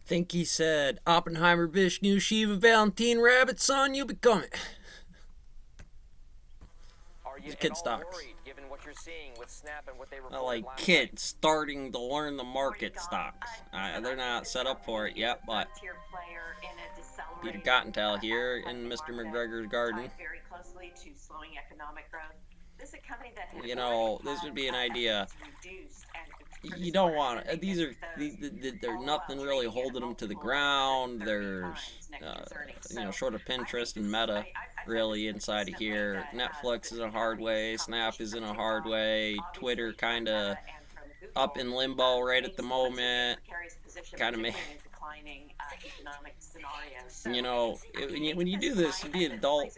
Think he said, Oppenheimer, Vishnu, Shiva, Valentine, Rabbit, son, you become it. Are you These at kid all stocks. worried, given what you're seeing with Snap and what they I reported like last night? kids starting to learn the market stocks. They're not set up for it yet, but Peter Cottontail here in Mr. McGregor's garden. You know, this would be an idea. You don't want it. There's nothing really holding them to the ground. There's, short of Pinterest and Meta, really inside of here. Netflix is a hard way. Snap is in a hard way. Twitter kind of up in limbo right at the moment. Kind of when you do this, be an adult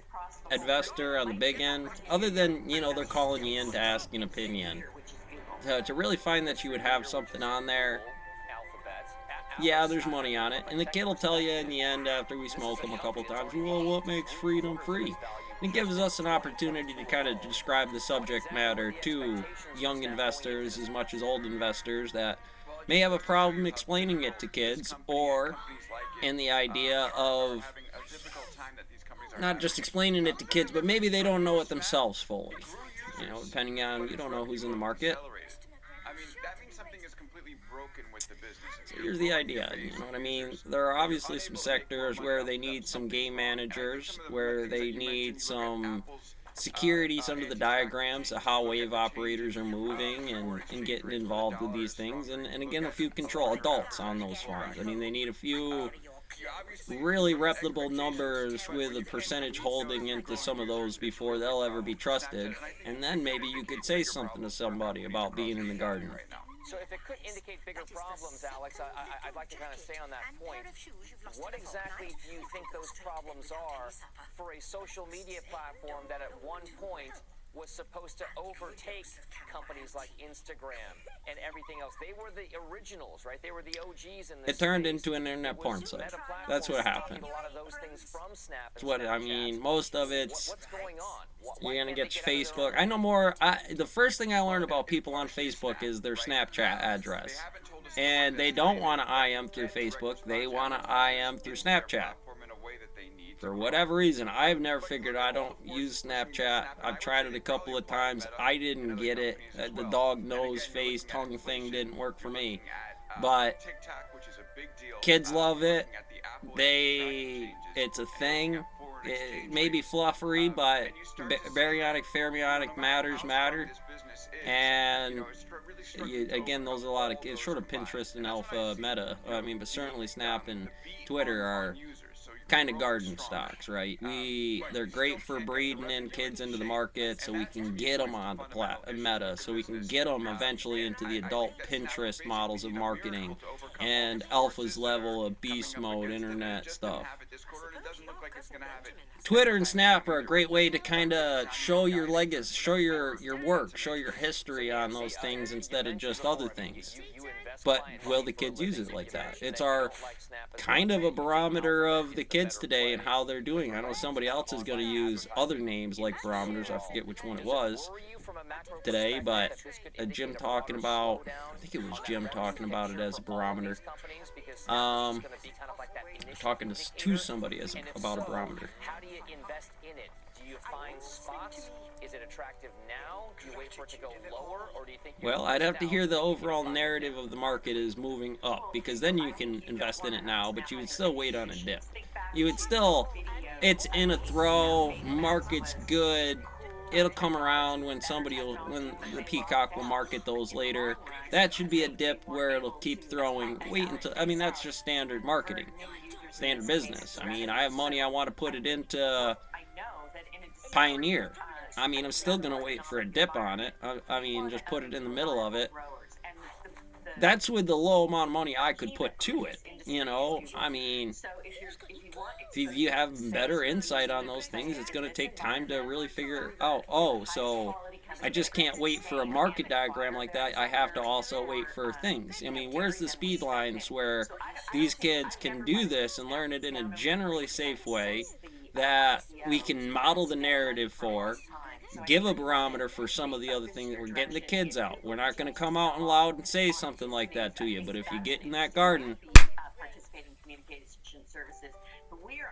investor on the big end. Other than they're calling you in to ask an opinion. To really find that you would have something on there, yeah, there's money on it. And the kid will tell you in the end after we smoke them a couple times, well, what makes freedom free? And it gives us an opportunity to kind of describe the subject matter to young investors as much as old investors that may have a problem explaining it to kids, or in the idea of not just explaining it to kids, but maybe they don't know it themselves fully. Depending on, you don't know who's in the market. So here's the idea, you know what I mean? There are obviously some sectors where they need some game managers, where they need some securities under the diagrams of how wave operators are moving and getting involved with these things. And again, a few control adults on those farms. I mean, they need a few really reputable numbers with a percentage holding into some of those before they'll ever be trusted. And then maybe you could say something to somebody about being in the garden. So if it could indicate bigger problems, Alex, I'd like to kind of stay on that point. What exactly do you think those problems are for a social media platform that at one point was supposed to overtake companies like Instagram and everything else? They were the originals, right? They were the OGs in this. It turned into an internet porn site. That's what happened. A lot of those things from Snap. That's what I mean. Most of it's what's going on? You're gonna get Facebook. I know more. The first thing I learned about people on Facebook is their Snapchat address, and they don't want to IM through Facebook. They want to IM through Snapchat. For whatever reason, I've never figured. I don't use Snapchat. I've tried it a couple of times. I didn't get it. The dog nose face tongue thing didn't work for me. But kids love it. It's a thing. It may be fluffery, but baryonic, fermionic matters matter. And again, those are a lot of kids, short of Pinterest and Alpha Meta. But certainly Snap and Twitter are kind of garden stocks, right? They're great for breeding in kids into the market, so we can get them on the Meta, so we can get them eventually into the adult Pinterest models of marketing and Alpha's level of beast mode internet stuff. Twitter and Snap are a great way to kind of show your legacy, show your work, show your history on those things instead of just other things. But will the kids use it like that? It's our kind of a barometer of the kids today and how they're doing. I know somebody else is going to use other names like barometers. I forget which one it was today, but Jim talking about, I think it was Jim talking about it as a barometer. Talking to somebody about a barometer. How do you invest in it? Do you find spots? Is it attractive now? Do you wait for it to go lower, or do you think? Well, I'd have to hear the overall narrative of the market is moving up, because then you can invest in it now, but you would still wait on a dip. You would still, it's in a throw, market's good, it'll come around when when the peacock will market those later. That should be a dip where it'll keep throwing. Wait until, that's just standard marketing, standard business. I have money, I want to put it into Pioneer. I'm still going to wait for a dip on it. Just put it in the middle of it. That's with the low amount of money I could put to it. If you have better insight on those things, it's going to take time to really figure out, so I just can't wait for a market diagram like that. I have to also wait for things. Where's the speed lines where these kids can do this and learn it in a generally safe way that we can model the narrative for, give a barometer for some of the other things that we're getting the kids out. We're not going to come out and loud and say something like that to you, but if you get in that garden, communication services. But we are